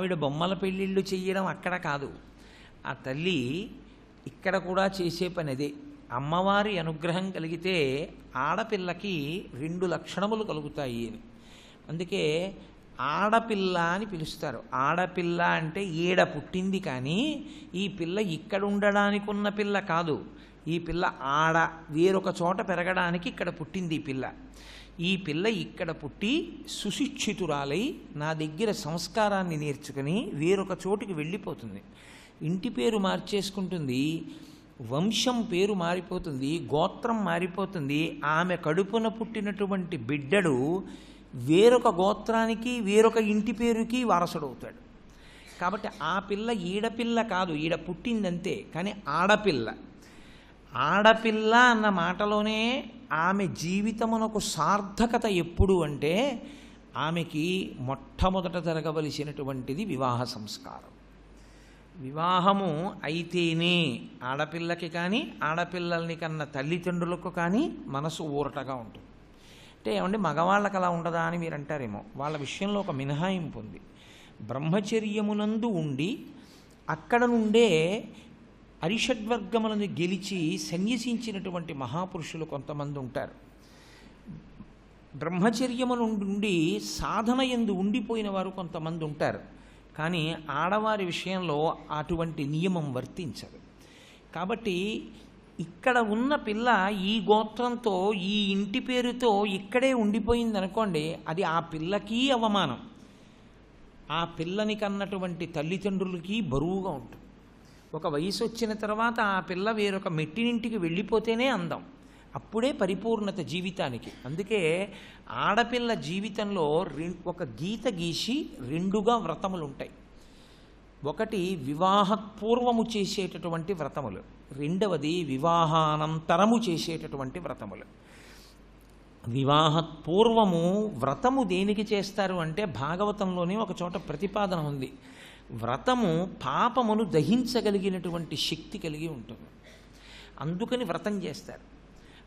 ఆవిడ బొమ్మల పెళ్ళిళ్ళు చెయ్యడం అక్కడ కాదు. ఆ తల్లి ఇక్కడ కూడా చేసే పని అదే. అమ్మవారి అనుగ్రహం కలిగితే ఆడపిల్లకి 2 లక్షణములు కలుగుతాయి అని. అందుకే ఆడపిల్ల అని పిలుస్తారు. ఆడపిల్ల అంటే ఈడ పుట్టింది, కానీ ఈ పిల్ల ఇక్కడ ఉండడానికి ఉన్న పిల్ల కాదు. ఈ పిల్ల వేరొక చోట పెరగడానికి ఇక్కడ పుట్టింది. ఈ పిల్ల ఇక్కడ పుట్టి సుశిక్షితురాలై నా దగ్గర సంస్కారాన్ని నేర్చుకుని వేరొక చోటుకి వెళ్ళిపోతుంది. ఇంటి పేరు మార్చేసుకుంటుంది, వంశం పేరు మారిపోతుంది, గోత్రం మారిపోతుంది. ఆమె కడుపున పుట్టినటువంటి బిడ్డడు వేరొక గోత్రానికి వేరొక ఇంటి పేరుకి వారసుడవుతాడు. కాబట్టి ఆ పిల్ల ఈడపిల్ల కాదు, ఈడ పుట్టిందంతే, కానీ ఆడపిల్ల. ఆడపిల్ల అన్న మాటలోనే ఆమె జీవితమునకు సార్థకత ఎప్పుడు అంటే ఆమెకి మొట్టమొదట జరగవలసినటువంటిది వివాహ సంస్కారం. వివాహము అయితేనే ఆడపిల్లకి కానీ ఆడపిల్లల్ని కన్న తల్లిదండ్రులకు కానీ మనసు ఊరటగా ఉంటుంది. అంటే ఏమంటే మగవాళ్ళకి అలా ఉండదా అని మీరు అంటారేమో. వాళ్ళ విషయంలో ఒక మినహాయింపు ఉంది. బ్రహ్మచర్యమునందు ఉండి అక్కడ నుండే అరిషడ్వర్గములను గెలిచి సన్యసించినటువంటి మహాపురుషులు కొంతమంది ఉంటారు. బ్రహ్మచర్యము నుండి సాధన యందు ఉండిపోయిన వారు కొంతమంది ఉంటారు. కానీ ఆడవారి విషయంలో అటువంటి నియమం వర్తించదు. కాబట్టి ఇక్కడ ఉన్న పిల్ల ఈ గోత్రంతో ఈ ఇంటి పేరుతో ఇక్కడే ఉండిపోయింది అనుకోండి, అది ఆ పిల్లకి అవమానం, ఆ పిల్లని కన్నటువంటి తల్లిదండ్రులకి బరువుగా ఉంటుంది. ఒక వయసు వచ్చిన తర్వాత ఆ పిల్ల వేరొక మెట్టినింటికి వెళ్ళిపోతేనే అందం, అప్పుడే పరిపూర్ణత జీవితానికి. అందుకే ఆడపిల్ల జీవితంలో ఒక గీత గీసి 2గా వ్రతములు ఉంటాయి. ఒకటి వివాహపూర్వము చేసేటటువంటి వ్రతములు, రెండవది వివాహానంతరము చేసేటటువంటి వ్రతములు. వివాహపూర్వము వ్రతము దేనికి చేస్తారు అంటే భాగవతంలోనే ఒక చోట ప్రతిపాదన ఉంది. వ్రతము పాపమును దహించగలిగినటువంటి శక్తి కలిగి ఉంటుంది. అందుకని వ్రతం చేస్తారు.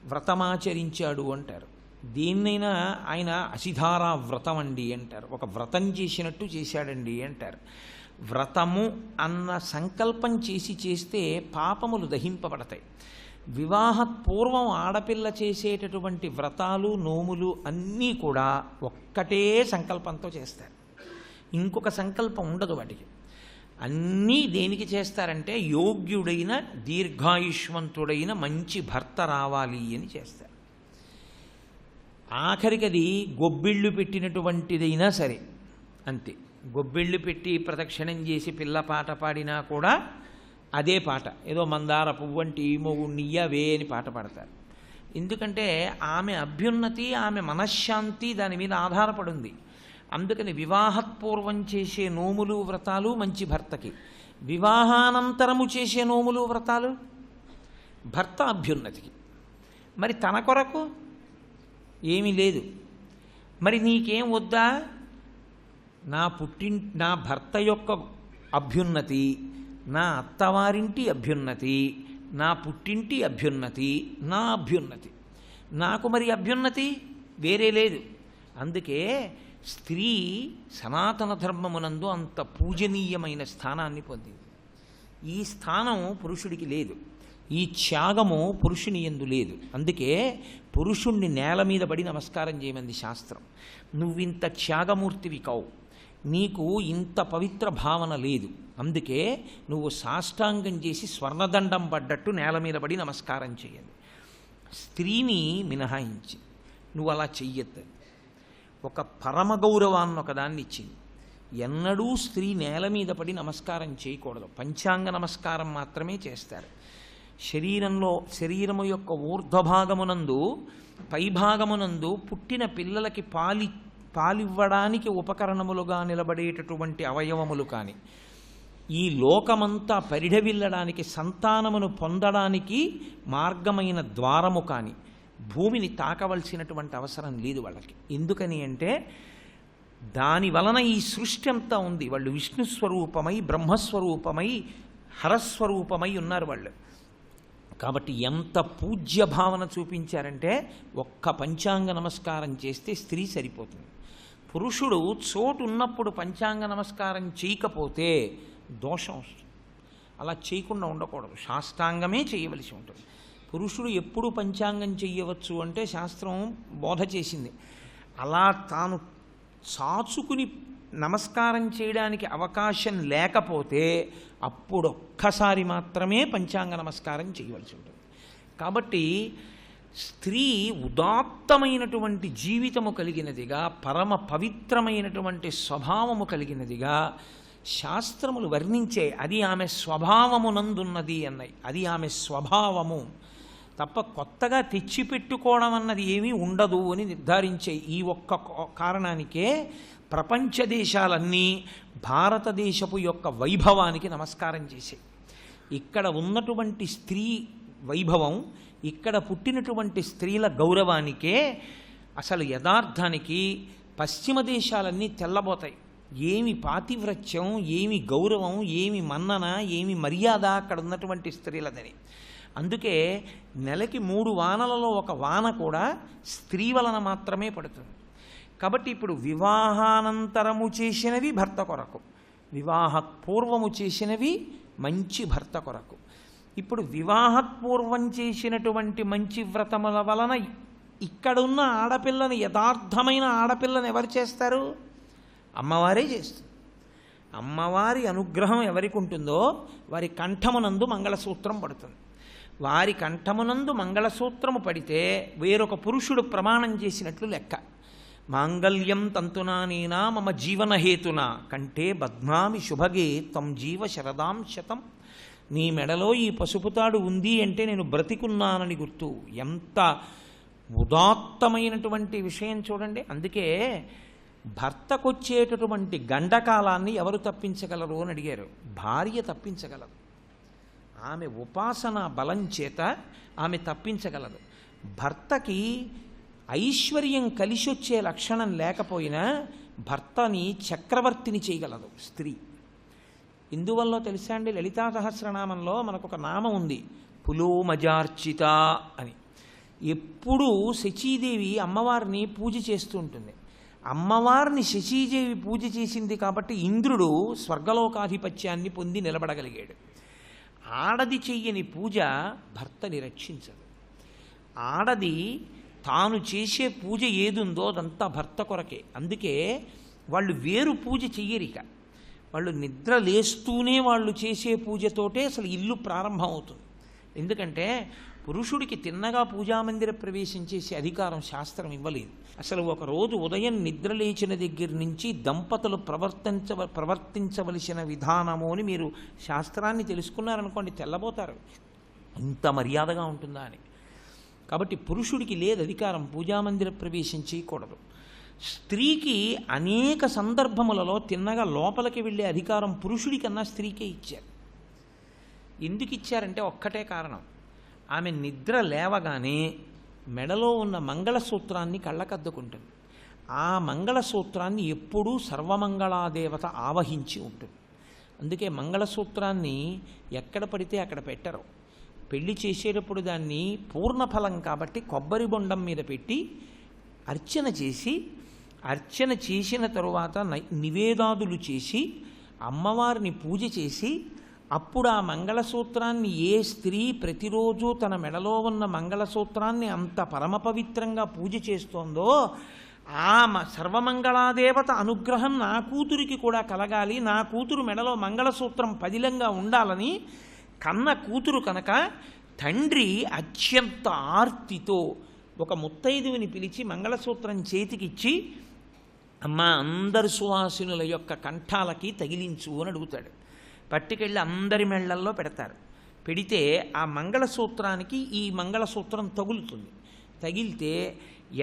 వ్రతమాచరించాడు అంటారు. దేన్నైనా ఆయన అసిధారా వ్రతం అండి అంటారు. ఒక వ్రతం చేసినట్టు చేశాడండి అంటారు. వ్రతము అన్న సంకల్పం చేస్తే పాపములు దహింపబడతాయి. వివాహపూర్వం ఆడపిల్ల చేసేటటువంటి వ్రతాలు నోములు అన్నీ కూడా ఒక్కటే సంకల్పంతో చేస్తారు. ఇంకొక సంకల్పం ఉండదు వాటికి. అన్నీ దేనికి చేస్తారంటే యోగ్యుడైన దీర్ఘాయుష్మంతుడైన మంచి భర్త రావాలి అని చేస్తారు. ఆఖరికి అది గొబ్బిళ్ళు పెట్టినటువంటిదైనా సరే అంతే. గొబ్బిళ్ళు పెట్టి ప్రదక్షిణం చేసి పిల్ల పాట పాడినా కూడా అదే పాట, ఏదో మందార పువ్వంటి మొగుణ్ణియ్యవే అని పాట పాడతారు. ఎందుకంటే ఆమె అభ్యున్నతి, ఆమె మనశ్శాంతి దాని మీద ఆధారపడింది. అందుకని వివాహపూర్వం చేసే నోములు వ్రతాలు మంచి భర్తకి, వివాహానంతరము చేసే నోములు వ్రతాలు భర్త అభ్యున్నతికి. మరి తన కొరకు ఏమీ లేదు. మరి నీకేం వద్దా? నా భర్త యొక్క అభ్యున్నతి, నా అత్తవారింటి అభ్యున్నతి, నా పుట్టింటి అభ్యున్నతి, నా అభ్యున్నతి. నాకు మరి అభ్యున్నతి వేరే లేదు. అందుకే స్త్రీ సనాతన ధర్మమునందు అంత పూజనీయమైన స్థానాన్ని పొందింది. ఈ స్థానం పురుషుడికి లేదు. ఈ త్యాగము పురుషుని యందు లేదు. అందుకే పురుషుణ్ణి నేల మీద పడి నమస్కారం చేయమంది శాస్త్రం. నువ్వింత త్యాగమూర్తివి కావు, నీకు ఇంత పవిత్ర భావన లేదు, అందుకే నువ్వు సాష్టాంగం చేసి స్వర్ణదండం పడ్డట్టు నేల మీద పడి నమస్కారం చేయండి. స్త్రీని మినహాయించి నువ్వు అలా చెయ్యొద్దు. ఒక పరమ గౌరవాన్ని ఒకదాన్ని ఇచ్చింది. ఎన్నడూ స్త్రీ నేల మీద పడి నమస్కారం చేయకూడదు. పంచాంగ నమస్కారం మాత్రమే చేస్తారు. శరీరము యొక్క ఊర్ధ్వభాగమునందు పైభాగమునందు పుట్టిన పిల్లలకి పాలివ్వడానికి ఉపకరణములుగా నిలబడేటటువంటి అవయవములు కానీ, ఈ లోకమంతా పరిఢవిల్లడానికి సంతానమును పొందడానికి మార్గమైన ద్వారము కానీ భూమిని తాకవలసినటువంటి అవసరం లేదు వాళ్ళకి. ఎందుకని అంటే దాని వలన ఈ సృష్టి అంతా ఉంది. వాళ్ళు విష్ణు స్వరూపమై బ్రహ్మస్వరూపమై హరస్వరూపమై ఉన్నారు వాళ్ళు. కాబట్టి ఎంత పూజ్య భావన చూపించారంటే ఒక్క పంచాంగ నమస్కారం చేస్తే స్త్రీ సరిపోతుంది. పురుషుడు చోటు ఉన్నప్పుడు పంచాంగ నమస్కారం చేయకపోతే దోషం వస్తుంది. అలా చేయకుండా ఉండకూడదు, సాష్టాంగమే చేయవలసి ఉంటుంది. పురుషుడు ఎప్పుడు పంచాంగం చెయ్యవచ్చు అంటే శాస్త్రం బోధ చేసింది. అలా తాను చాచుకుని నమస్కారం చేయడానికి అవకాశం లేకపోతే అప్పుడొక్కసారి మాత్రమే పంచాంగ నమస్కారం చేయవలసి ఉంటుంది. కాబట్టి స్త్రీ ఉదాత్తమైనటువంటి జీవితము కలిగినదిగా, పరమ పవిత్రమైనటువంటి స్వభావము కలిగినదిగా శాస్త్రములు వర్ణించే. అది ఆమె స్వభావమునందున్నది అన్నాయి. అది ఆమె స్వభావము తప్ప కొత్తగా తెచ్చిపెట్టుకోవడం అన్నది ఏమీ ఉండదు అని నిర్ధారించే. ఈ ఒక్క కారణానికే ప్రపంచ దేశాలన్నీ భారతదేశపు యొక్క వైభవానికి నమస్కారం చేశాయి. ఇక్కడ ఉన్నటువంటి స్త్రీ వైభవం, ఇక్కడ పుట్టినటువంటి స్త్రీల గౌరవానికే అసలు యథార్థానికి పశ్చిమ దేశాలన్నీ తెల్లబోతాయి. ఏమి పాతివ్రత్యం, ఏమి గౌరవం, ఏమి మన్నన, ఏమి మర్యాద అక్కడ ఉన్నటువంటి స్త్రీలదని. అందుకే నెలకి 3 వానలలో ఒక వాన కూడా స్త్రీ వలన మాత్రమే పడుతుంది. కాబట్టి ఇప్పుడు వివాహానంతరము చేసినవి భర్త కొరకు, వివాహపూర్వము చేసినవి మంచి భర్త కొరకు. ఇప్పుడు వివాహపూర్వం చేసినటువంటి మంచి వ్రతముల వలన ఇక్కడున్న ఆడపిల్లని, యథార్థమైన ఆడపిల్లని ఎవరు చేస్తారు? అమ్మవారే చేస్తుంది. అమ్మవారి అనుగ్రహం ఎవరికి ఉంటుందో వారి కంఠమునందు మంగళసూత్రం పడుతుంది. వారి కంఠమునందు మంగళసూత్రము పడితే వేరొక పురుషుడు ప్రమాణం చేసినట్లు లెక్క. మాంగళ్యం తంతునానేనా మమ జీవనహేతునా కంటే బధ్నామి శుభగే తం జీవ శరదాం శతం. నీ మెడలో ఈ పసుపుతాడు ఉంది అంటే నేను బ్రతికున్నానని గుర్తు. ఎంత ఉదాత్తమైనటువంటి విషయం చూడండి. అందుకే భర్తకొచ్చేటటువంటి గండకాలాన్ని ఎవరు తప్పించగలరు అని అడిగారు. భార్య తప్పించగలదు. ఆమె ఉపాసన బలం చేత ఆమె తప్పించగలదు. భర్తకి ఐశ్వర్యం కలిసొచ్చే లక్షణం లేకపోయినా భర్తని చక్రవర్తిని చేయగలదు స్త్రీ. ఇందువల్ల తెలుసా అండి, లలితా సహస్రనామంలో మనకొక నామం ఉంది, పులోమజార్చిత అని. ఎప్పుడూ శచీదేవి అమ్మవారిని పూజ చేస్తూ ఉంటుంది. అమ్మవారిని శచీదేవి పూజ చేసింది కాబట్టి ఇంద్రుడు స్వర్గలోకాధిపత్యాన్ని పొంది నిలబడగలిగాడు. ఆడది చెయ్యని పూజ భర్తని రక్షించదు. ఆడది తాను చేసే పూజ ఏదుందో అదంతా భర్త కొరకే. అందుకే వాళ్ళు వేరు పూజ చెయ్యరిక. వాళ్ళు నిద్ర లేస్తూనే వాళ్ళు చేసే పూజతోటే అసలు ఇల్లు ప్రారంభం అవుతుంది. ఎందుకంటే పురుషుడికి తిన్నగా పూజామందిర ప్రవేశం చేసే అధికారం శాస్త్రం ఇవ్వలేదు. అసలు ఒకరోజు ఉదయం నిద్ర లేచిన దగ్గర నుంచి దంపతులు ప్రవర్తించవలసిన విధానము అని మీరు శాస్త్రాన్ని తెలుసుకున్నారనుకోండి, తెల్లబోతారు. ఇంత మర్యాదగా ఉంటుందా అని. కాబట్టి పురుషుడికి లేదు అధికారం పూజామందిర ప్రవేశం చేయకూడదు. స్త్రీకి అనేక సందర్భములలో తిన్నగా లోపలికి వెళ్ళే అధికారం పురుషుడికన్నా స్త్రీకే ఇచ్చారు. ఎందుకు ఇచ్చారంటే ఒక్కటే కారణం, ఆమె నిద్ర లేవగానే మెడలో ఉన్న మంగళసూత్రాన్ని కళ్ళకద్దుకుంటుంది. ఆ మంగళసూత్రాన్ని ఎప్పుడూ సర్వమంగళాదేవత ఆవహించి ఉంటుంది. అందుకే మంగళసూత్రాన్ని ఎక్కడ పడితే అక్కడ పెట్టరు. పెళ్లి చేసేటప్పుడు దాన్ని పూర్ణఫలం కాబట్టి కొబ్బరి బొండం మీద పెట్టి అర్చన చేసి, అర్చన చేసిన తరువాత నివేదాదులు చేసి అమ్మవారిని పూజ చేసి అప్పుడు ఆ మంగళసూత్రాన్ని ఏ స్త్రీ ప్రతిరోజు తన మెడలో ఉన్న మంగళసూత్రాన్ని అంత పరమ పవిత్రంగా పూజ చేస్తోందో ఆ సర్వమంగళాదేవత అనుగ్రహం నా కూతురికి కూడా కలగాలి, నా కూతురు మెడలో మంగళసూత్రం పదిలంగా ఉండాలని కన్న కూతురు కనుక తండ్రి అత్యంత ఆర్తితో ఒక ముత్తైదువిని పిలిచి మంగళసూత్రం చేతికిచ్చి, అమ్మ అందరి సువాసినుల యొక్క కంఠాలకి తగిలించు అని అడుగుతాడు. పట్టుకెళ్ళి అందరి మెళ్ళల్లో పెడతారు. పెడితే ఆ మంగళసూత్రానికి ఈ మంగళసూత్రం తగులుతుంది. తగిలితే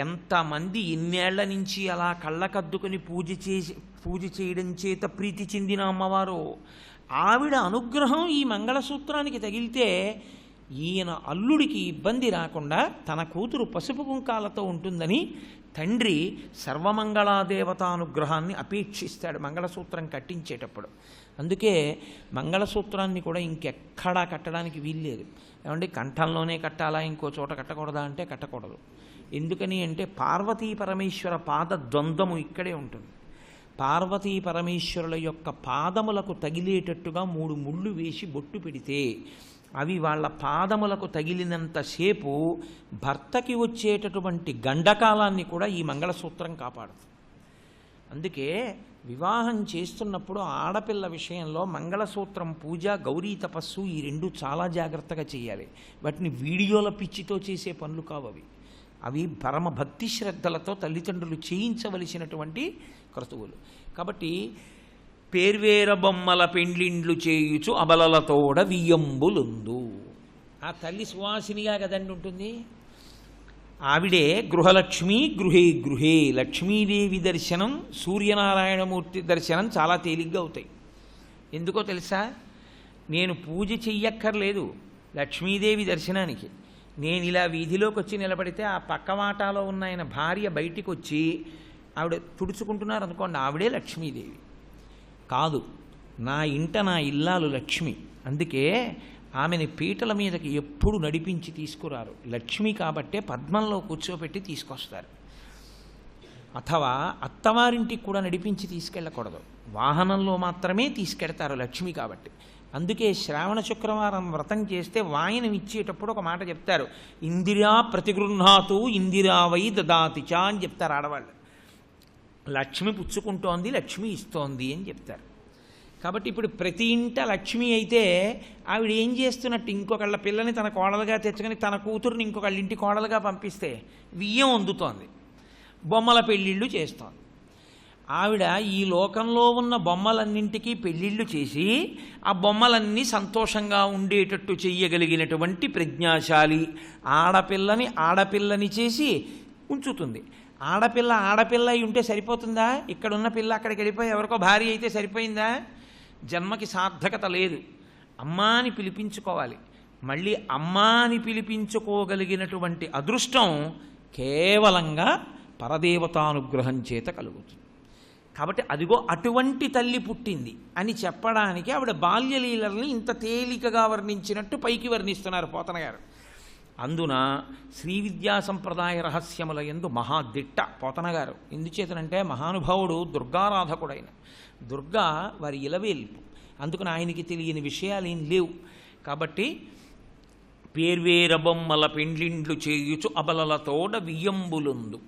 ఎంతమంది ఇన్నేళ్ల నుంచి అలా కళ్ళకద్దుకుని పూజ చేయడం చేత ప్రీతి చెందిన అమ్మవారు, ఆవిడ అనుగ్రహం ఈ మంగళసూత్రానికి తగిలితే ఈయన అల్లుడికి ఇబ్బంది రాకుండా తన కూతురు పసుపు కుంకాలతో ఉంటుందని తండ్రి సర్వమంగళాదేవతానుగ్రహాన్ని అపేక్షిస్తాడు మంగళసూత్రం కట్టించేటప్పుడు. అందుకే మంగళసూత్రాన్ని కూడా ఇంకెక్కడా కట్టడానికి వీల్లేదు. ఏమంటే కంఠంలోనే కట్టాలా, ఇంకో చోట కట్టకూడదా అంటే కట్టకూడదు. ఎందుకని అంటే పార్వతీ పరమేశ్వర పాద ద్వంద్వము ఇక్కడే ఉంటుంది. పార్వతీ పరమేశ్వరుల యొక్క పాదములకు తగిలేటట్టుగా 3 ముళ్ళు వేసి బొట్టు పెడితే అవి వాళ్ళ పాదములకు తగిలినంతసేపు భర్తకి వచ్చేటటువంటి గండకాలాన్ని కూడా ఈ మంగళసూత్రం కాపాడుతుంది. అందుకే వివాహం చేస్తున్నప్పుడు ఆడపిల్ల విషయంలో మంగళసూత్రం పూజ, గౌరీ తపస్సు ఈ 2 చాలా జాగ్రత్తగా చేయాలి. వాటిని వీడియోల పిచ్చితో చేసే పనులు కావు అవి. అవి పరమ భక్తి శ్రద్ధలతో తల్లిదండ్రులు చేయించవలసినటువంటి క్రతువులు. కాబట్టి పేర్వేర బొమ్మల పెండ్లిండ్లు చేయుచు అబలలతోడ వియ్యంబులుందు. ఆ తల్లి సువాసినిగా కదండి ఉంటుంది. ఆవిడే గృహలక్ష్మి, గృహే గృహే. లక్ష్మీదేవి దర్శనం, సూర్యనారాయణమూర్తి దర్శనం చాలా తేలిగ్గా అవుతాయి. ఎందుకో తెలుసా? నేను పూజ చెయ్యక్కర్లేదు లక్ష్మీదేవి దర్శనానికి. నేను ఇలా వీధిలోకి వచ్చి నిలబడితే ఆ పక్కవాటాలో ఉన్న ఆయన భార్య బయటికి వచ్చి ఆవిడ తుడుచుకుంటున్నారు అనుకోండి, ఆవిడే లక్ష్మీదేవి కాదు. నా ఇంట నా ఇల్లాలు లక్ష్మి. అందుకే ఆమెని పీటల మీదకి ఎప్పుడు నడిపించి తీసుకురారు. లక్ష్మి కాబట్టే పద్మంలో కూర్చోబెట్టి తీసుకొస్తారు. అథవా అత్తవారింటికి కూడా నడిపించి తీసుకెళ్ళకూడదు, వాహనంలో మాత్రమే తీసుకెడతారు లక్ష్మి కాబట్టి. అందుకే శ్రావణ శుక్రవారం వ్రతం చేస్తే వాయనం ఇచ్చేటప్పుడు ఒక మాట చెప్తారు, ఇందిరా ప్రతిగృహాతు ఇందిరా వై దదాతి చ అని చెప్తారు ఆడవాళ్ళు. లక్ష్మి పుచ్చుకుంటోంది, లక్ష్మి ఇస్తోంది అని చెప్తారు. కాబట్టి ఇప్పుడు ప్రతి ఇంట లక్ష్మి అయితే ఆవిడ ఏం చేస్తున్నట్టు? ఇంకొకళ్ళ పిల్లని తన కోడలుగా తెచ్చుకొని తన కూతురుని ఇంకొకళ్ళ ఇంటి కోడలుగా పంపిస్తే వియ్యం అందుతోంది, బొమ్మల పెళ్ళిళ్ళు చేస్తోంది. ఆవిడ ఈ లోకంలో ఉన్న బొమ్మలన్నింటికీ పెళ్ళిళ్ళు చేసి ఆ బొమ్మలన్నీ సంతోషంగా ఉండేటట్టు చెయ్యగలిగినటువంటి ప్రజ్ఞాశాలి. ఆడపిల్లని చేసి ఉంచుతుంది. ఆడపిల్ల అయి ఉంటే సరిపోతుందా? ఇక్కడున్న పిల్ల అక్కడికి వెళ్ళిపోయి ఎవరికో భార్య అయితే సరిపోయిందా? జన్మకి సార్థకత లేదు. అమ్మా అని పిలిపించుకోవాలి. మళ్ళీ అమ్మా అని పిలిపించుకోగలిగినటువంటి అదృష్టం కేవలంగా పరదేవతానుగ్రహం చేత కలుగుతుంది. కాబట్టి అదిగో అటువంటి తల్లి పుట్టింది అని చెప్పడానికి ఆవిడ బాల్యలీలల్ని ఇంత తేలికగా వర్ణించినట్టు పైకి వర్ణిస్తున్నారు పోతన గారు. అందున శ్రీ విద్యా సంప్రదాయ రహస్యముల యందు మహాదిట్ట పోతన గారు. ఎందుచేతనంటే మహానుభావుడు దుర్గారాధకుడైన, దుర్గా వారి ఇలవేల్పు. అందుకని ఆయనకి తెలియని విషయాలు ఏం లేవు. కాబట్టి పేర్వేర బొమ్మల పెండ్లిండ్లు చేయుచు అబలలతోడ వియ్యంబులుందు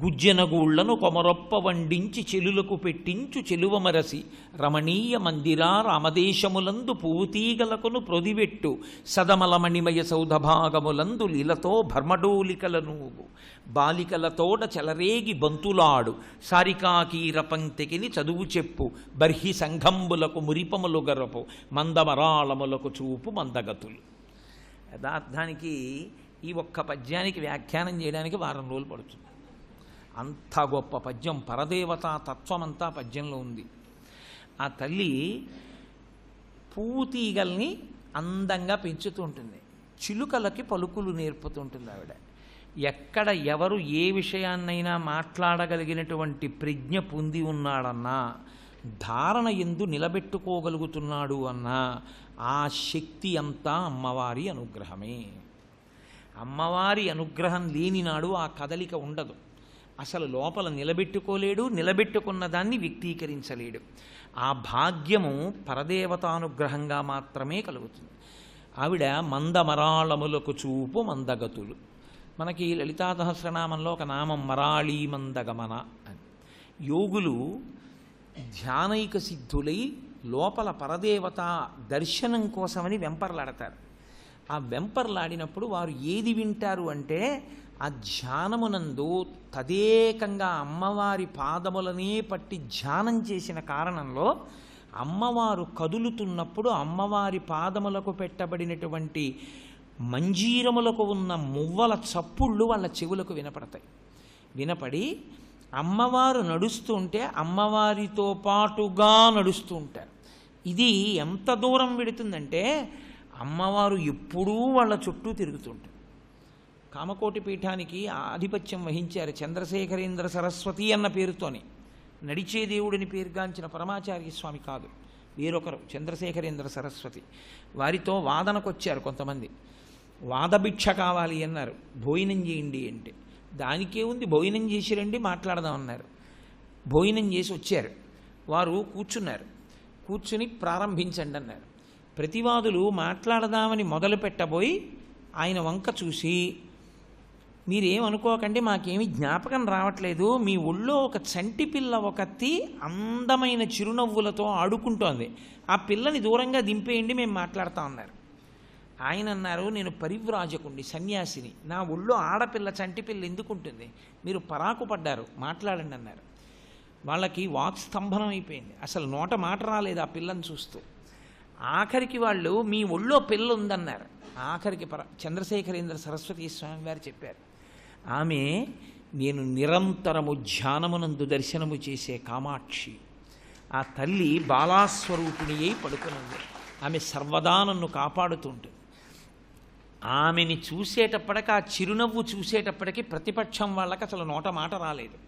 గుజ్జెనగూళ్లను కొమరొప్ప వండించి చెలులకు పెట్టించు చెలువమరసి రమణీయ మందిరా రామదేశములందు పూతీగలకును ప్రొదివెట్టు సదమలమణిమయ సౌధభాగములందు లీలతో భర్మడోలికల నూగు బాలికలతోడ చెలరేగి బంతులాడు సారికాకీర పంక్తికిని చదువు చెప్పు బర్హి సంఘంబులకు మురిపములు గరపు మందమరాళములకు చూపు మందగతులు. యథార్థానికి ఈ ఒక్క పద్యానికి వ్యాఖ్యానం చేయడానికి 1 వారం రోజులు పడుతుంది. అంత గొప్ప పద్యం, పరదేవతా తత్వమంతా పద్యంలో ఉంది. ఆ తల్లి పూతీగల్ని అందంగా పెంచుతూ ఉంటుంది, చిలుకలకి పలుకులు నేర్పుతుంటుంది. ఆవిడ ఎక్కడ ఎవరు ఏ విషయాన్నైనా మాట్లాడగలిగినటువంటి ప్రజ్ఞ పొంది ఉన్నాడన్నా, ధారణ ఎందు నిలబెట్టుకోగలుగుతున్నాడు అన్నా ఆ శక్తి అంతా అమ్మవారి అనుగ్రహమే. అమ్మవారి అనుగ్రహం లేనినాడు ఆ కదలిక ఉండదు. అసలు లోపల నిలబెట్టుకోలేడు, నిలబెట్టుకున్న దాన్ని వ్యక్తీకరించలేడు. ఆ భాగ్యము పరదేవతానుగ్రహంగా మాత్రమే కలుగుతుంది. ఆవిడ మందమరాళములకు చూపు మందగతులు. మనకి లలితా సహస్రనామంలో ఒక నామం మరాళీ మందగమన అని. యోగులు ధ్యానైక సిద్ధులై లోపల పరదేవత దర్శనం కోసమని వెంపర్లాడతారు. ఆ వెంపర్లాడినప్పుడు వారు ఏది వింటారు అంటే ఆ ధ్యానమునందు తదేకంగా అమ్మవారి పాదములనే పట్టి ధ్యానం చేసిన కారణంలో అమ్మవారు కదులుతున్నప్పుడు అమ్మవారి పాదములకు పెట్టబడినటువంటి మంజీరములకు ఉన్న మువ్వల చప్పుళ్ళు వాళ్ళ చెవులకు వినపడతాయి. వినపడి అమ్మవారు నడుస్తుంటే అమ్మవారితో పాటుగా నడుస్తూ ఉంటారు. ఇది ఎంత దూరం వెడుతుందంటే అమ్మవారు ఎప్పుడూ వాళ్ళ చుట్టూ తిరుగుతుంటారు. కామకోటి పీఠానికి ఆధిపత్యం వహించారు చంద్రశేఖరేంద్ర సరస్వతి అన్న పేరుతోని. నడిచే దేవుడిని పేరుగాంచిన పరమాచార్య స్వామి కాదు, వేరొకరు చంద్రశేఖరేంద్ర సరస్వతి. వారితో వాదనకు వచ్చారు కొంతమంది. వాదభిక్ష కావాలి అన్నారు. భోజనం చేయండి అంటే దానికే ఉంది, భోజనం చేసి రండి మాట్లాడదామన్నారు. భోజనం చేసి వచ్చారు. వారు కూర్చున్నారు. కూర్చుని ప్రారంభించండి అన్నారు. ప్రతివాదులు మాట్లాడదామని మొదలు పెట్టబోయి ఆయన వంక చూసి, మీరేమనుకోకండి, మాకేమీ జ్ఞాపకం రావట్లేదు, మీ ఒళ్ళో ఒక చంటి పిల్ల ఒకత్తి అందమైన చిరునవ్వులతో ఆడుకుంటోంది, ఆ పిల్లని దూరంగా దింపేయండి, మేము మాట్లాడుతూ ఉన్నారు. ఆయన అన్నారు, నేను పరివ్రాజకుణ్ణి, సన్యాసిని, నా ఒళ్ళో ఆడపిల్ల చంటి పిల్ల ఎందుకుంటుంది, మీరు పరాకు పడ్డారు, మాట్లాడండి అన్నారు. వాళ్ళకి వాక్ స్తంభనం అయిపోయింది, అసలు నోట మాట రాలేదు ఆ పిల్లని చూస్తూ. ఆఖరికి వాళ్ళు మీ ఒళ్ళో పిల్ల ఉందన్నారు. ఆఖరికి చంద్రశేఖరేంద్ర సరస్వతి స్వామి వారు చెప్పారు, ఆమె నేను నిరంతరము ధ్యానమునందు దర్శనము చేసే కామాక్షి, ఆ తల్లి బాలాస్వరూపిణి అయి పడుకునుంది, ఆమె సర్వదా నన్ను కాపాడుతుంటుంది. ఆమెని చూసేటప్పటికి, ఆ చిరునవ్వు చూసేటప్పటికి ప్రతిపక్షం వాళ్ళకి అసలు నోట మాట రాలేదు.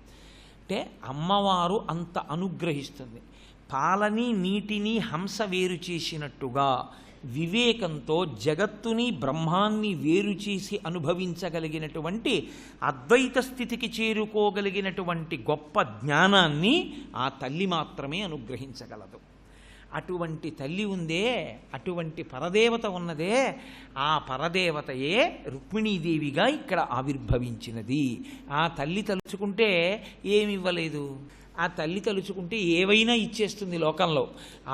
అంటే అమ్మవారు అంత అనుగ్రహిస్తుంది. పాలని నీటిని హంస వేరు చేసినట్టుగా వివేకంతో జగత్తుని బ్రహ్మాన్ని వేరు చేసి అనుభవించగలిగినటువంటి అద్వైత స్థితికి చేరుకోగలిగినటువంటి గొప్ప జ్ఞానాన్ని ఆ తల్లి మాత్రమే అనుగ్రహించగలదు. అటువంటి తల్లి ఉందే, అటువంటి పరదేవత ఉన్నదే, ఆ పరదేవతయే రుక్మిణీదేవిగా ఇక్కడ ఆవిర్భవించినది. ఆ తల్లి తలుచుకుంటే ఏమివ్వలేదు, ఆ తల్లి తలుచుకుంటే ఏవైనా ఇచ్చేస్తుంది లోకంలో.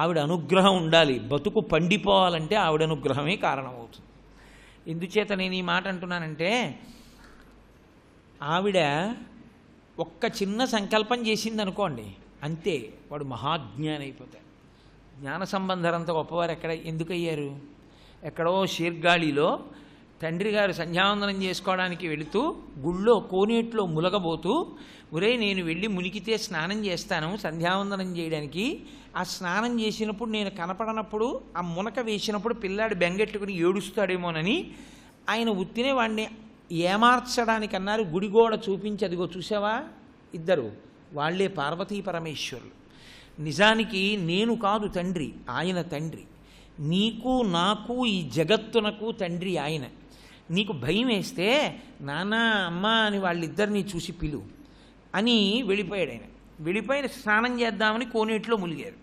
ఆవిడ అనుగ్రహం ఉండాలి, బతుకు పండిపోవాలంటే ఆవిడ అనుగ్రహమే కారణమవుతుంది. ఎందుచేత నేను ఈ మాట అంటున్నానంటే, ఆవిడ ఒక్క చిన్న సంకల్పం చేసింది అనుకోండి, అంతే, వాడు మహాజ్ఞాని అయిపోతాడు. జ్ఞాన సంబంధరంత గొప్పవారు ఎందుకయ్యారు? ఎక్కడో శీర్గాళిలో తండ్రి గారు సంధ్యావందనం చేసుకోవడానికి వెళుతూ గుళ్ళో కోనేట్లో ములగబోతూ, ఒరే నేను వెళ్ళి మునికితే స్నానం చేస్తాను సంధ్యావందనం చేయడానికి, ఆ స్నానం చేసినప్పుడు నేను కనపడనప్పుడు, ఆ మునక వేసినప్పుడు పిల్లాడు బెంగెట్టుకుని ఏడుస్తాడేమోనని ఆయన ఉత్తినే వాడిని ఏమార్చడానికి అన్నారు. గుడిగోడ చూపించి, అదిగో చూసావా ఇద్దరు, వాళ్లే పార్వతీ పరమేశ్వరులు. నిజానికి నేను కాదు తండ్రి, ఆయన తండ్రి. నీకు నాకు ఈ జగత్తునకు తండ్రి ఆయన. నీకు భయం వేస్తే నాన్న అమ్మ అని వాళ్ళిద్దరినీ చూసి పిలు అని వెళ్ళిపోయాడు ఆయన. వెళ్ళిపోయిన స్నానం చేద్దామని కోనేట్లో ములిగారు.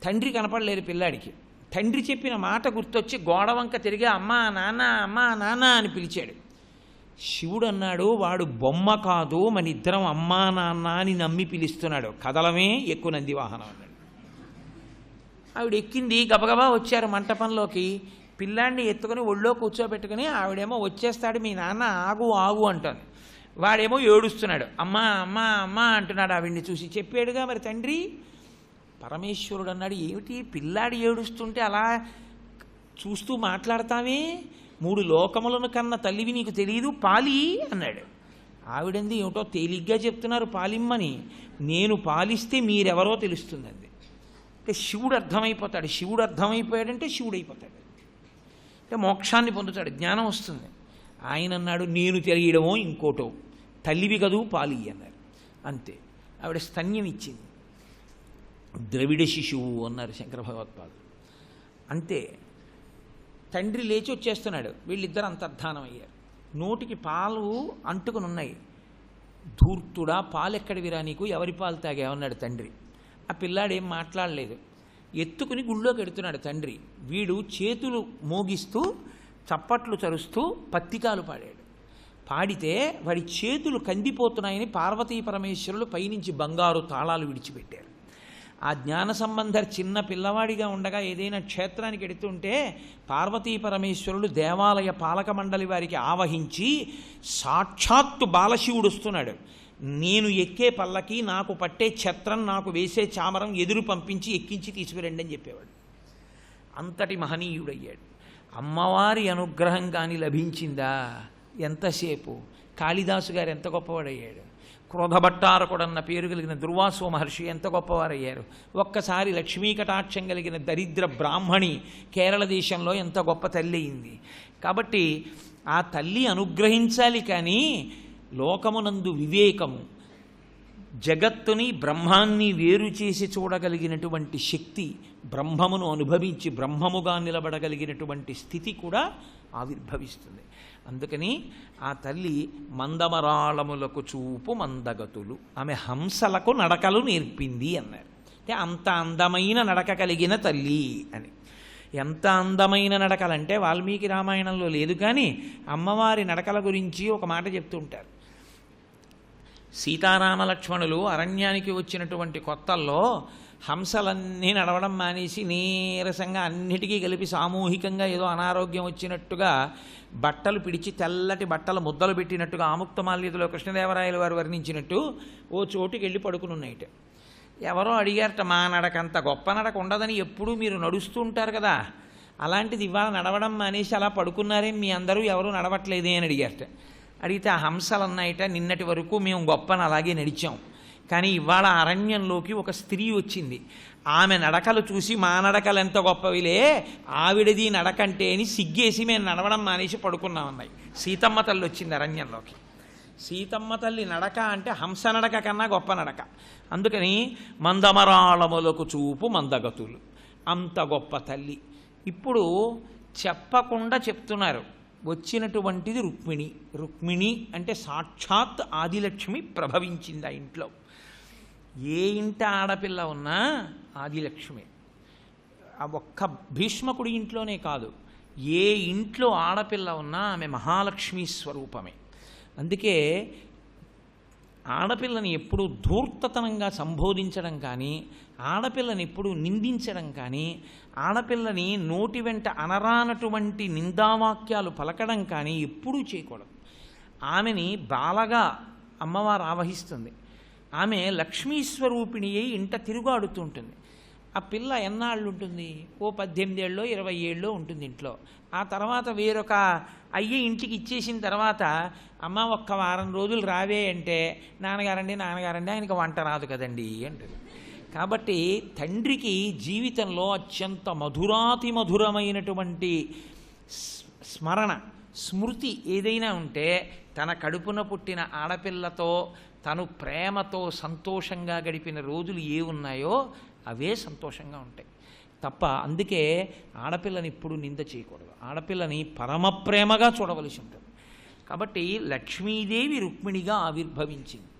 తండ్రి కనపడలేరు పిల్లాడికి. తండ్రి చెప్పిన మాట గుర్తొచ్చి గోడవంక తిరిగి అమ్మా నాన్న అమ్మా నాన్న అని పిలిచాడు. శివుడు అన్నాడు, వాడు బొమ్మ కాదు, మన ఇద్దరం అమ్మా నాన్న అని నమ్మి పిలుస్తున్నాడు, కదలమే ఎక్కువ నంది వాహనం అన్నాడు. ఆవిడ ఎక్కింది, గబగబా వచ్చారు మంటపంలోకి. పిల్లాడిని ఎత్తుకుని ఒళ్ళో కూర్చోబెట్టుకుని ఆవిడేమో వచ్చేస్తాడు మీ నాన్న ఆగు ఆగు అంటాను. వాడేమో ఏడుస్తున్నాడు, అమ్మా అమ్మా అమ్మా అంటున్నాడు. ఆవిడ్ని చూసి చెప్పాడుగా మరి తండ్రి. పరమేశ్వరుడు అన్నాడు, ఏమిటి పిల్లాడి ఏడుస్తుంటే అలా చూస్తూ మాట్లాడతావే, 3 లోకములను కన్న తల్లివి నీకు తెలియదు, పాలి అన్నాడు. ఆవిడంది, ఏమిటో తేలిగ్గా చెప్తున్నారు పాలిమ్మని, నేను పాలిస్తే మీరెవరో తెలుస్తుందండి. అంటే శివుడు అర్థమైపోతాడు. శివుడు అర్థమైపోయాడంటే శివుడు అయిపోతాడు, అంటే మోక్షాన్ని పొందుతాడు, జ్ఞానం వస్తుంది. ఆయన అన్నాడు, నేను తెలియడమో ఇంకోటో, తల్లివి కదూ పాలి అన్నారు. అంతే. ఆవిడ స్తన్యం ఇచ్చింది. ద్రవిడ శిశువు అన్నారు శంకర భగవత్పాదులు. అంతే. తండ్రి లేచి వచ్చేస్తున్నాడు. వీళ్ళిద్దరు అంతర్ధానం అయ్యారు. నోటికి పాలు అంటుకుని ఉన్నాయి. ధూర్తుడా, పాలెక్కడివిరా నీకు, ఎవరి పాలు తాగావన్నాడు తండ్రి. ఆ పిల్లాడేం మాట్లాడలేదు. ఎత్తుకుని గుళ్ళోకి ఎడుతున్నాడు తండ్రి. వీడు చేతులు మోగిస్తూ చప్పట్లు చరుస్తూ పత్తికాలు పాడాడు. పాడితే వాడి చేతులు కందిపోతున్నాయని పార్వతీ పరమేశ్వరులు పైనుంచి బంగారు తాళాలు విడిచిపెట్టారు. ఆ జ్ఞాన సంబంధర్ చిన్న పిల్లవాడిగా ఉండగా ఏదైనా క్షేత్రానికి ఎడుతుంటే పార్వతీ పరమేశ్వరులు దేవాలయ పాలక మండలి వారికి ఆవహించి సాక్షాత్తు బాలశివుడు వస్తున్నాడు, నేను ఎక్కే పల్లకి, నాకు పట్టే ఛత్రం, నాకు వేసే చామరం ఎదురు పంపించి ఎక్కించి తీసుకురండి అని చెప్పేవాడు. అంతటి మహనీయుడయ్యాడు. అమ్మవారి అనుగ్రహం కానీ లభించిందా ఎంతసేపు. కాళిదాసు గారు ఎంత గొప్పవాడయ్యాడు. క్రోధభట్టారకుడన్న పేరు కలిగిన దుర్వాసో మహర్షి ఎంత గొప్పవారయ్యారు. ఒక్కసారి లక్ష్మీ కటాక్షం కలిగిన దరిద్ర బ్రాహ్మణి కేరళ దేశంలో ఎంత గొప్ప తల్లి అయింది. కాబట్టి ఆ తల్లి అనుగ్రహించాలి, కానీ లోకమునందు వివేకము, జగత్తుని బ్రహ్మాన్ని వేరు చేసి చూడగలిగినటువంటి శక్తి, బ్రహ్మమును అనుభవించి బ్రహ్మముగా నిలబడగలిగినటువంటి స్థితి కూడా ఆవిర్భవిస్తుంది. అందుకని ఆ తల్లి మందమరాళములకు చూపు మందగతులు, ఆమె హంసలకు నడకలు నేర్పింది అన్నారు. అంటే అంత అందమైన నడక కలిగిన తల్లి అని. ఎంత అందమైన నడకలంటే వాల్మీకి రామాయణంలో లేదు, కానీ అమ్మవారి నడకల గురించి ఒక మాట చెప్తుంటారు. సీతారామలక్ష్మణులు అరణ్యానికి వచ్చినటువంటి కొత్తల్లో హంసలన్నీ నడవడం మానేసి నీరసంగా అన్నిటికీ కలిపి సామూహికంగా ఏదో అనారోగ్యం వచ్చినట్టుగా బట్టలు పిడిచి తెల్లటి బట్టలు ముద్దలు పెట్టినట్టుగా ఆముక్తమాల్యతలో కృష్ణదేవరాయల వారు వర్ణించినట్టు ఓ చోటుకి వెళ్ళి పడుకునున్నాయిట. ఎవరో అడిగారట, మా నడక అంత గొప్ప నడక ఉండదని ఎప్పుడూ మీరు నడుస్తూ ఉంటారు కదా, అలాంటిది ఇవాళ నడవడం మానేసి అలా పడుకున్నారే మీ అందరూ, ఎవరూ నడవట్లేదే అని అడిగారట. అడిగితే ఆ హంసలు అన్నాయిట, నిన్నటి వరకు మేము గొప్పని అలాగే నడిచాం, కానీ ఇవాళ అరణ్యంలోకి ఒక స్త్రీ వచ్చింది, ఆమె నడకలు చూసి మా నడకలు ఎంత గొప్పవిలే, ఆవిడది నడకంటే అని సిగ్గేసి మేము నడవడం మానేసి పడుకున్నామన్నాయి. సీతమ్మ తల్లి వచ్చింది అరణ్యంలోకి. సీతమ్మ తల్లి నడక అంటే హంస నడక కన్నా గొప్ప నడక. అందుకని మందమరాళములకు చూపు మందగతులు, అంత గొప్ప తల్లి. ఇప్పుడు చెప్పకుండా చెప్తున్నారు, వచ్చినటువంటిది రుక్మిణి. రుక్మిణి అంటే సాక్షాత్ ఆదిలక్ష్మి ప్రభవించింది ఆ ఇంట్లో. ఏ ఇంట ఆడపిల్ల ఉన్నా ఆదిలక్ష్మి. ఆ ఒక్క భీష్మకుడి ఇంట్లోనే కాదు, ఏ ఇంట్లో ఆడపిల్ల ఉన్నా ఆమె మహాలక్ష్మీ స్వరూపమే. అందుకే ఆడపిల్లని ఎప్పుడూ ధూర్తతనంగా సంబోధించడం కానీ, ఆడపిల్లని ఎప్పుడూ నిందించడం కానీ, ఆడపిల్లని నోటి వెంట అనరానటువంటి నిందావాక్యాలు పలకడం కానీ ఎప్పుడూ చేయకూడదు. ఆమెని బాలగా అమ్మవారు ఆవహిస్తుంది. ఆమె లక్ష్మీస్వరూపిణి అయి ఇంట తిరుగాడుతుంటుంది. ఆ పిల్ల ఎన్నాళ్ళు ఉంటుంది? ఓ 18 ఏళ్ళో 20 ఏళ్ళో ఉంటుంది ఇంట్లో. ఆ తర్వాత వేరొక అయ్యి ఇంటికి ఇచ్చేసిన తర్వాత, అమ్మ ఒక్క వారం రోజులు రావే అంటే, నాన్నగారండి ఆయనకి వంట రాదు కదండి అంటుంది. కాబట్టి తండ్రికి జీవితంలో అత్యంత మధురాతి మధురమైనటువంటి స్మరణ, స్మృతి ఏదైనా ఉంటే తన కడుపున పుట్టిన ఆడపిల్లతో తను ప్రేమతో సంతోషంగా గడిపిన రోజులు ఏ ఉన్నాయో అవే సంతోషంగా ఉంటాయి తప్ప. అందుకే ఆడపిల్లని ఎప్పుడు నింద చేయకూడదు, ఆడపిల్లని పరమ ప్రేమగా చూడవలసి ఉంటుంది. కాబట్టి లక్ష్మీదేవి రుక్మిణిగా ఆవిర్భవించింది.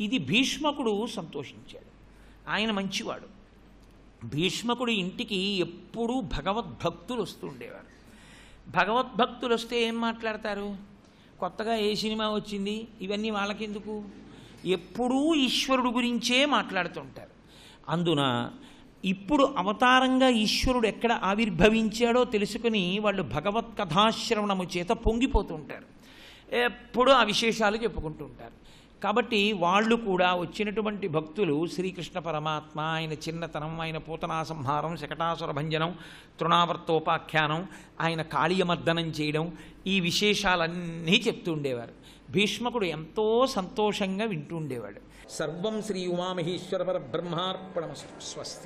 ఇది భీష్మకుడు సంతోషించాడు, ఆయన మంచివాడు. భీష్మకుడు ఇంటికి ఎప్పుడూ భగవద్భక్తులు వస్తూ ఉండేవారు. భగవద్భక్తులు వస్తే ఏం మాట్లాడతారు? కొత్తగా ఏ సినిమా వచ్చింది, ఇవన్నీ వాళ్ళకెందుకు? ఎప్పుడూ ఈశ్వరుడు గురించే మాట్లాడుతుంటారు. అందున ఇప్పుడు అవతారంగా ఈశ్వరుడు ఎక్కడ ఆవిర్భవించాడో తెలుసుకుని వాళ్ళు భగవత్ కథాశ్రవణము చేత పొంగిపోతుంటారు, ఎప్పుడూ ఆ విశేషాలు చెప్పుకుంటూ ఉంటారు. కాబట్టి వాళ్ళు కూడా వచ్చినటువంటి భక్తులు శ్రీకృష్ణ పరమాత్మ, ఆయన చిన్నతనం, ఆయన పూతనా సంహారం, శకటాసుర భంజనం, తృణావర్తోపాఖ్యానం, ఆయన కాళీయమర్దనం చేయడం, ఈ విశేషాలన్నీ చెప్తూ ఉండేవారు. భీష్మకుడు ఎంతో సంతోషంగా వింటూ ఉండేవాడు. సర్వం శ్రీ ఉమామహేశ్వర పరబ్రహ్మార్పణమస్తు. స్వస్తి.